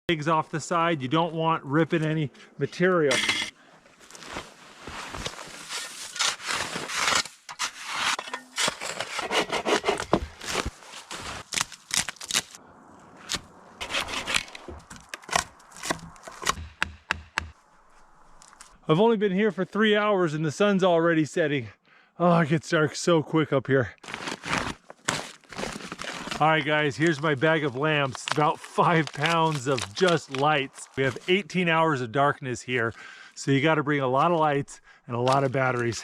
legs off the side. You don't want ripping any material. I've only been here for 3 hours and the sun's already setting. Oh, it gets dark so quick up here. All right, guys, here's my bag of lamps. About 5 pounds of just lights. We have 18 hours of darkness here, so you got to bring a lot of lights and a lot of batteries.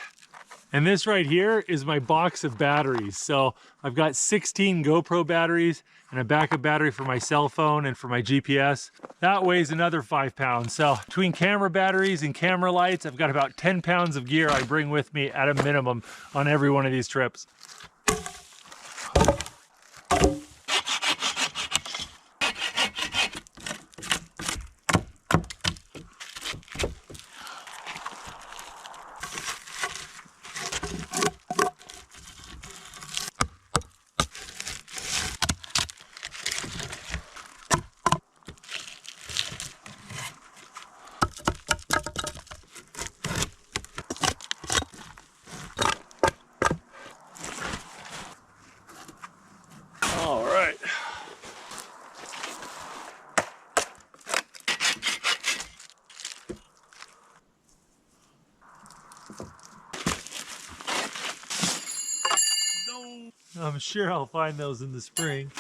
And this right here is my box of batteries. So I've got 16 GoPro batteries and a backup battery for my cell phone and for my GPS. That weighs another 5 pounds. So between camera batteries and camera lights, I've got about 10 pounds of gear I bring with me at a minimum on every one of these trips. All right. I'm sure I'll find those in the spring.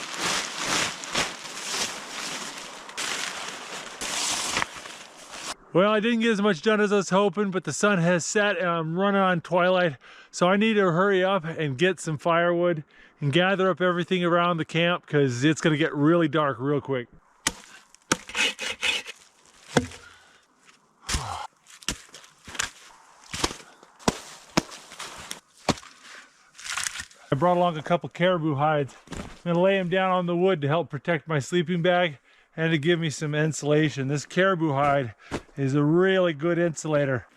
Well, I didn't get as much done as I was hoping, but the sun has set and I'm running on twilight. So I need to hurry up and get some firewood and gather up everything around the camp because it's gonna get really dark real quick. I brought along a couple caribou hides. I'm gonna lay them down on the wood to help protect my sleeping bag and to give me some insulation. This caribou hide is a really good insulator.